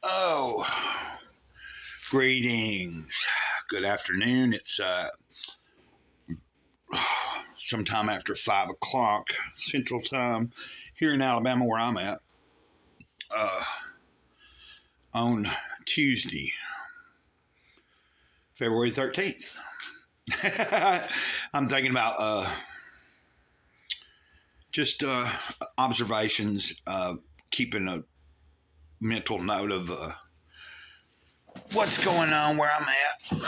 Oh, greetings. Good afternoon. It's sometime after 5 o'clock Central Time here in Alabama, where I'm at, on Tuesday, February 13th. I'm thinking about just observations, keeping a mental note of what's going on where I'm at.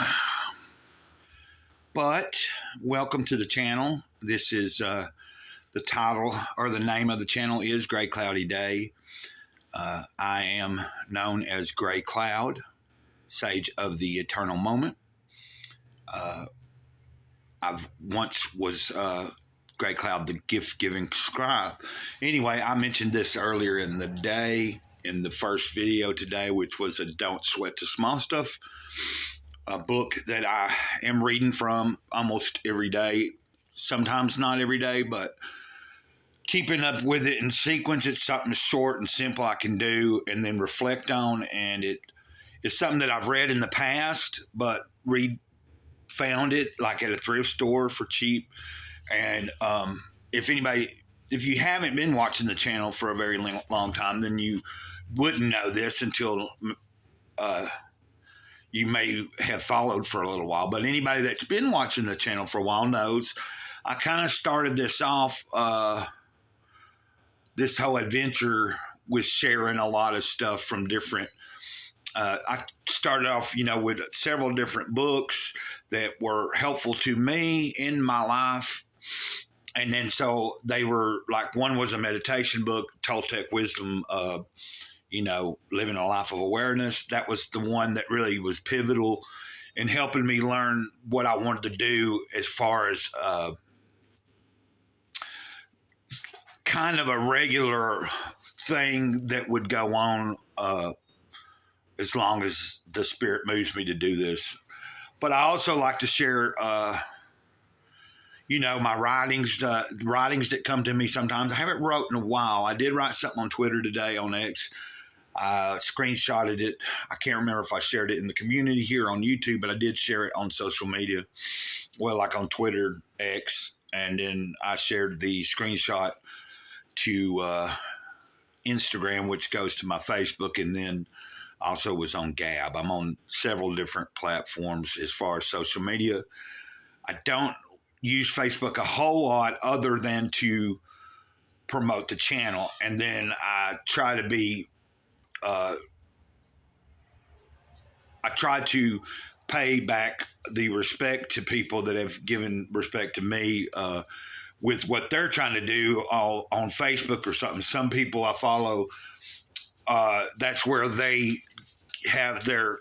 But welcome to the channel. This is the title, or the name of the channel is Gray Cloudy Day. I am known as Greycloud, Sage of the Eternal Moment. I've once was Greycloud, the gift-giving scribe. Anyway, I mentioned this earlier in the day, in the first video today, which was a Don't Sweat the Small Stuff, a book that I am reading from almost every day. Sometimes not every day, but keeping up with it in sequence. It's something short and simple I can do and then reflect on. And it is something that I've read in the past, but found it like at a thrift store for cheap. And if you haven't been watching the channel for a very long time, then you wouldn't know this until you may have followed for a little while. But anybody that's been watching the channel for a while knows I kind of started this off, this whole adventure with sharing a lot of stuff from different, I started off, with several different books that were helpful to me in my life. And then so they were like, one was a meditation book, Toltec Wisdom, Living a Life of Awareness. That was the one that really was pivotal in helping me learn what I wanted to do as far as kind of a regular thing that would go on as long as the spirit moves me to do this. But I also like to share, my writings that come to me sometimes. I haven't wrote in a while. I did write something on Twitter today, on X. I screenshotted it. I can't remember if I shared it in the community here on YouTube, but I did share it on social media. Well, like on Twitter, X. And then I shared the screenshot to Instagram, which goes to my Facebook, and then also was on Gab. I'm on several different platforms as far as social media. I don't use Facebook a whole lot other than to promote the channel. And then I try to be, I try to pay back the respect to people that have given respect to me with what they're trying to do on Facebook or something. Some people I follow, that's where they have their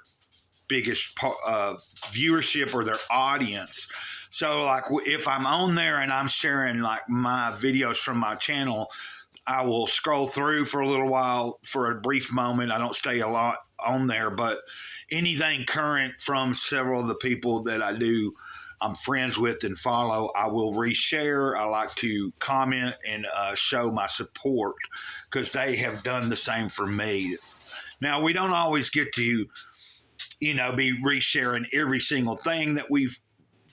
biggest viewership or their audience. So like if I'm on there and I'm sharing like my videos from my channel, I will scroll through for a little while for a brief moment. I don't stay a lot on there, but anything current from several of the people that I'm friends with and follow, I will reshare. I like to comment and show my support because they have done the same for me. Now, we don't always get to, be resharing every single thing that we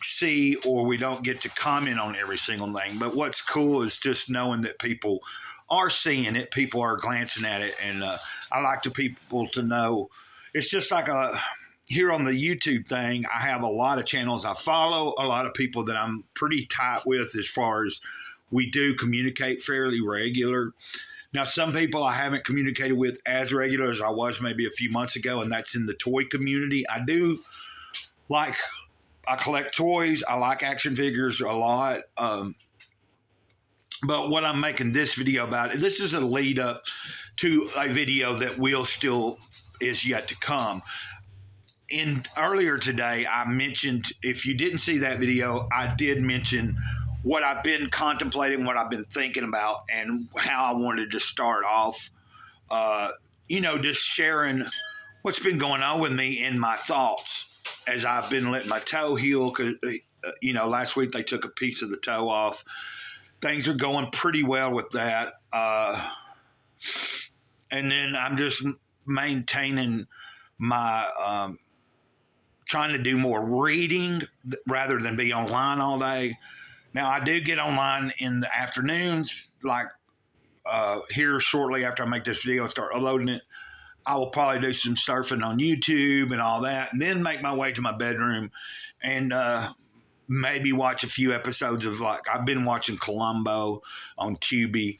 see, or we don't get to comment on every single thing. But what's cool is just knowing that people are seeing it, people are glancing at it. And I like people to know, it's just like here on the YouTube thing, I have a lot of channels I follow, a lot of people that I'm pretty tight with as far as we do communicate fairly regular. Now, some people I haven't communicated with as regular as I was maybe a few months ago, and that's in the toy community. I collect toys. I like action figures a lot. But what I'm making this video about, this is a lead up to a video that is yet to come. Earlier today, I mentioned, if you didn't see that video, I did mention what I've been contemplating, what I've been thinking about, and how I wanted to start off, just sharing what's been going on with me in my thoughts as I've been letting my toe heal. Because, last week they took a piece of the toe off. Things are going pretty well with that. And then I'm just maintaining my trying to do more reading rather than be online all day. Now, I do get online in the afternoons, like here shortly after I make this video and start uploading it. I will probably do some surfing on YouTube and all that, and then make my way to my bedroom and maybe watch a few episodes of, like, I've been watching Columbo on Tubi,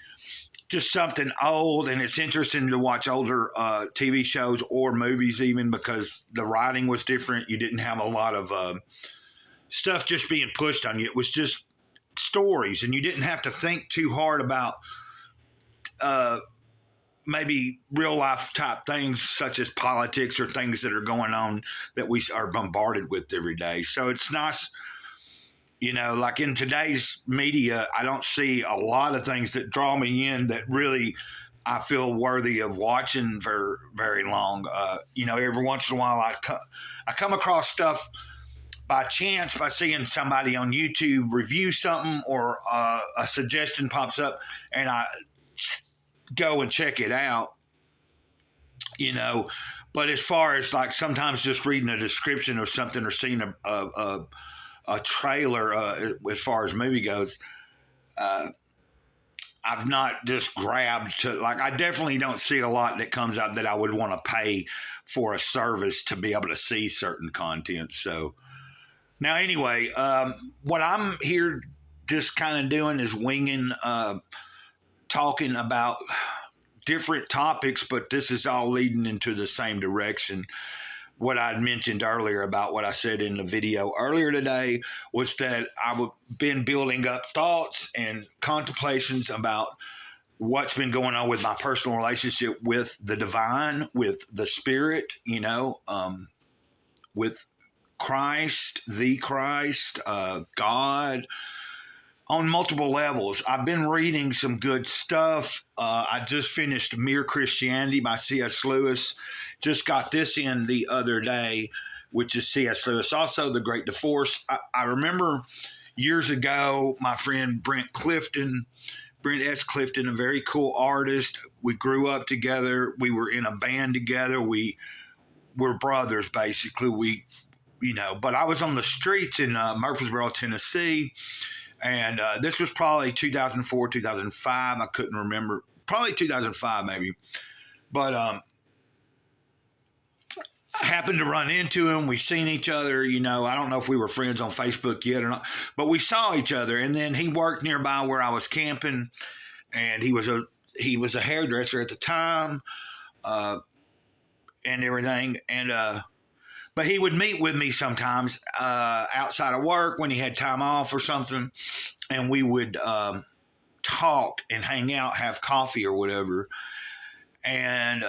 just something old. And it's interesting to watch older TV shows or movies, even because the writing was different. You didn't have a lot of stuff just being pushed on you. It was just stories, and you didn't have to think too hard about maybe real life type things such as politics or things that are going on that we are bombarded with every day. So it's nice, like in today's media, I don't see a lot of things that draw me in that really I feel worthy of watching for very long. Every once in a while I come across stuff by chance by seeing somebody on YouTube review something, or a suggestion pops up and I go and check it out, but as far as, like, sometimes just reading a description of something or seeing a trailer as far as movie goes, I've not just grabbed to, like, I definitely don't see a lot that comes out that I would want to pay for a service to be able to see certain content. So now, anyway, what I'm here just kind of doing is winging, talking about different topics, but this is all leading into the same direction. What I'd mentioned earlier about what I said in the video earlier today was that I've been building up thoughts and contemplations about what's been going on with my personal relationship with the divine, with the spirit, with Christ, the Christ, God, on multiple levels. I've been reading some good stuff. I just finished Mere Christianity by C.S. Lewis. Just got this in the other day, which is C.S. Lewis. Also, The Great Divorce. I remember years ago, my friend Brent S. Clifton, a very cool artist. We grew up together. We were in a band together. We were brothers, basically. But I was on the streets in Murfreesboro, Tennessee. And this was probably 2004, 2005. I couldn't remember. Probably 2005, maybe. But I happened to run into him. We seen each other. I don't know if we were friends on Facebook yet or not. But we saw each other. And then he worked nearby where I was camping. And he was a hairdresser at the time and everything. And but he would meet with me sometimes outside of work when he had time off or something, and we would talk and hang out, have coffee or whatever, and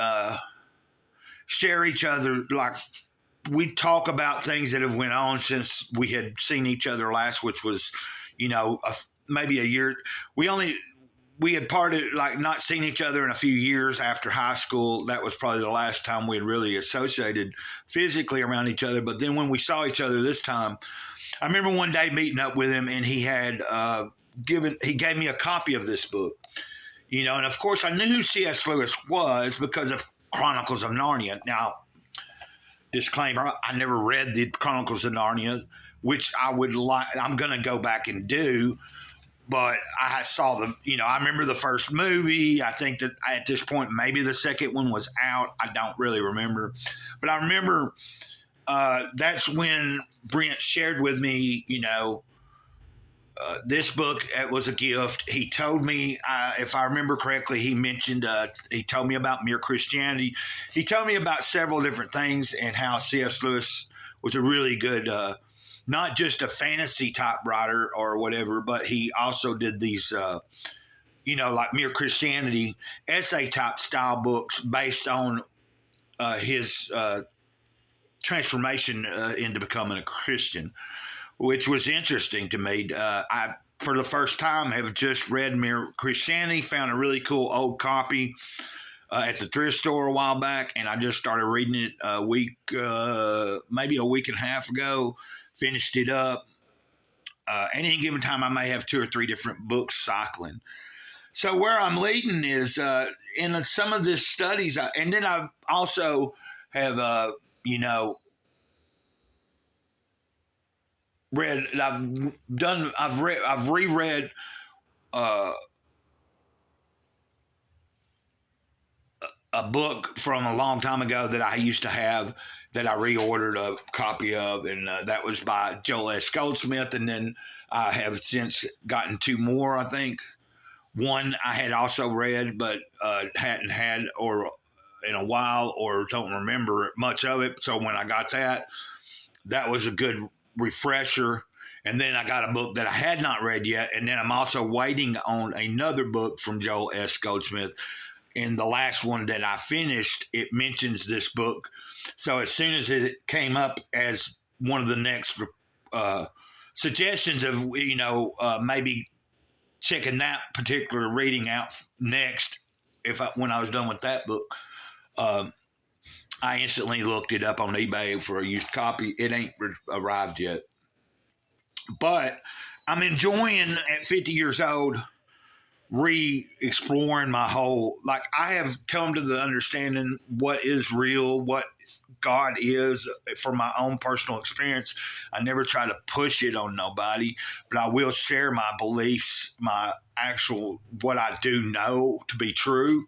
share each other. Like, we'd talk about things that have went on since we had seen each other last, which was, maybe a year. We had parted, like, not seen each other in a few years after high school. That was probably the last time we had really associated physically around each other. But then when we saw each other this time, I remember one day meeting up with him, and he had he gave me a copy of this book, and of course I knew who C.S. Lewis was because of Chronicles of Narnia. Now, disclaimer, I never read the Chronicles of Narnia, which I'm going to go back and do. But I saw I remember the first movie. I think that at this point, maybe the second one was out. I don't really remember. But I remember that's when Brent shared with me, this book. It was a gift. He told me, if I remember correctly, he told me about Mere Christianity. He told me about several different things and how C.S. Lewis was a really good not just a fantasy type writer or whatever, but he also did these, like Mere Christianity essay type style books based on his transformation into becoming a Christian, which was interesting to me. I, for the first time, have just read Mere Christianity, found a really cool old copy at the thrift store a while back, and I just started reading it maybe a week and a half ago. Finished it up. At any given time, I may have 2 or 3 different books cycling. So where I'm leading is in some of the studies, and then I also have, you know, read. I've reread uh, a book from a long time ago that I used to have that I reordered a copy of, and that was by Joel S. Goldsmith. And then I have since gotten two more, I think. One I had also read, but hadn't had or in a while, or don't remember much of it. So when I got that, that was a good refresher. And then I got a book that I had not read yet, and then I'm also waiting on another book from Joel S. Goldsmith. In the last one that I finished, it mentions this book. So as soon as it came up as one of the next suggestions of, maybe checking that particular reading out next, when I was done with that book, I instantly looked it up on eBay for a used copy. It ain't arrived yet, but I'm enjoying at 50 years old re-exploring my whole, like, I have come to the understanding what is real, what God is for my own personal experience. I never try to push it on nobody, but I will share my beliefs, my actual, what I do know to be true.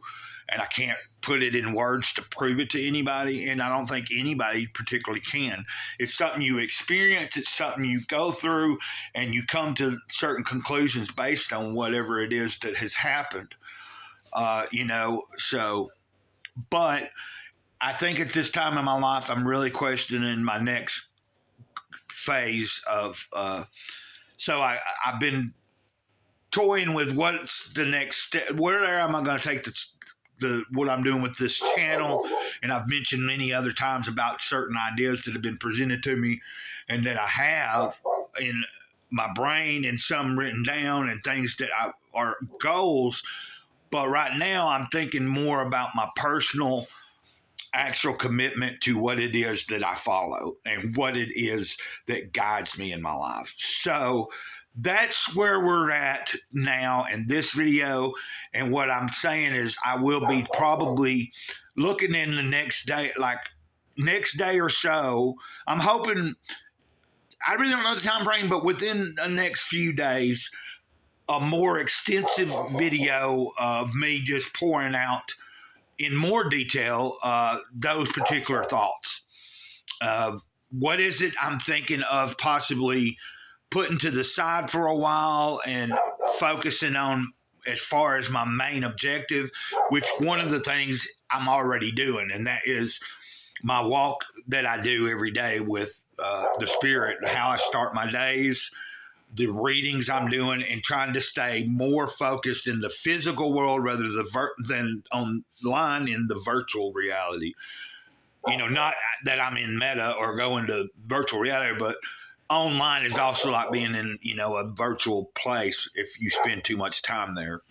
And I can't put it in words to prove it to anybody. And I don't think anybody particularly can. It's something you experience. It's something you go through, and you come to certain conclusions based on whatever it is that has happened. So, but I think at this time in my life, I'm really questioning my next phase of, so I've been toying with what's the next step. Where am I going to take what I'm doing with this channel? And I've mentioned many other times about certain ideas that have been presented to me and that I have in my brain, and some written down, and things that are goals. But right now I'm thinking more about my personal actual commitment to what it is that I follow and what it is that guides me in my life. So that's where we're at now in this video. And what I'm saying is I will be probably looking in the next day, like next day or so. I'm hoping, I really don't know the time frame, but within the next few days, a more extensive video of me just pouring out in more detail those particular thoughts. What is it I'm thinking of possibly putting to the side for a while and focusing on as far as my main objective, which one of the things I'm already doing, and that is my walk that I do every day with the Spirit, how I start my days, the readings I'm doing, and trying to stay more focused in the physical world rather than online in the virtual reality. Not that I'm in meta or going to virtual reality, but online is also like being in, a virtual place if you spend too much time there.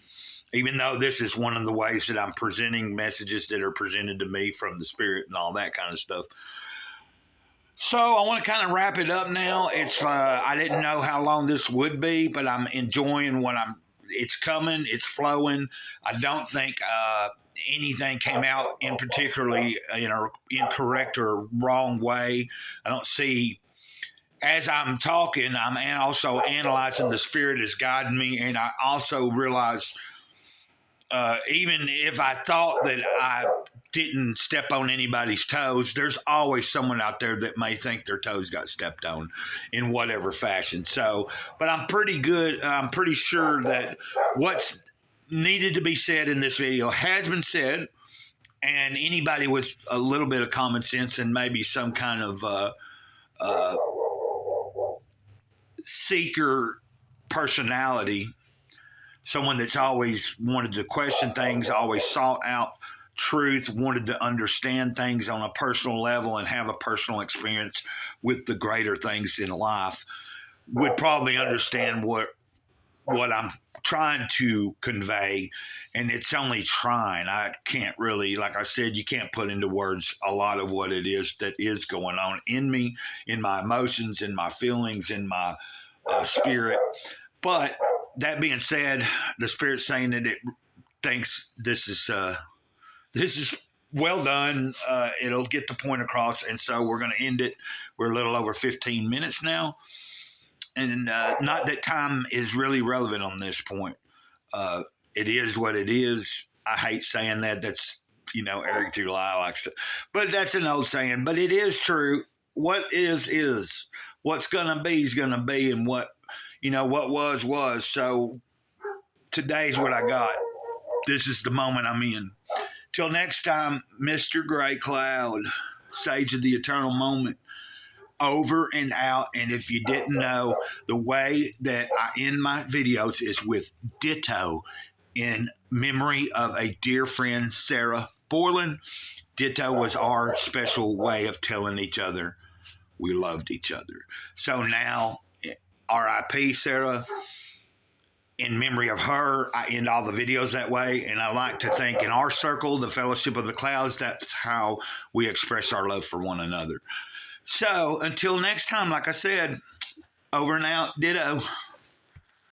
Even though this is one of the ways that I'm presenting messages that are presented to me from the Spirit and all that kind of stuff. So I want to kind of wrap it up now. It's I didn't know how long this would be, but I'm enjoying it's coming, it's flowing. I don't think anything came out in particularly in an incorrect or wrong way. I don't see, as I'm talking, I'm also analyzing the Spirit is guiding me, and I also realize even if I thought that I didn't step on anybody's toes, there's always someone out there that may think their toes got stepped on in whatever fashion. So, but I'm pretty good. I'm pretty sure that what's needed to be said in this video has been said, and anybody with a little bit of common sense and maybe some kind of seeker personality, someone that's always wanted to question things, always sought out truth, wanted to understand things on a personal level and have a personal experience with the greater things in life, would probably understand what I'm trying to convey. And it's only trying. I can't really, like I said, you can't put into words a lot of what it is that is going on in me, in my emotions, in my feelings, in my spirit. But that being said, the Spirit's saying that it thinks this is well done. It'll get the point across, and so we're going to end it. We're a little over 15 minutes now, and not that time is really relevant on this point. It is what it is. I hate saying that. That's, Eric July likes to, but that's an old saying. But it is true. What is. What's gonna be is gonna be, and what was. So today's what I got. This is the moment I'm in. Till next time, Mr. Greycloud, Sage of the Eternal Moment, over and out. And if you didn't know, the way that I end my videos is with DITTO, in memory of a dear friend, Sarah Borland. DITTO was our special way of telling each other we loved each other. So now, R.I.P. Sarah. In memory of her, I end all the videos that way. And I like to think in our circle, the Fellowship of the Clouds, that's how we express our love for one another. So until next time, like I said, over and out, ditto.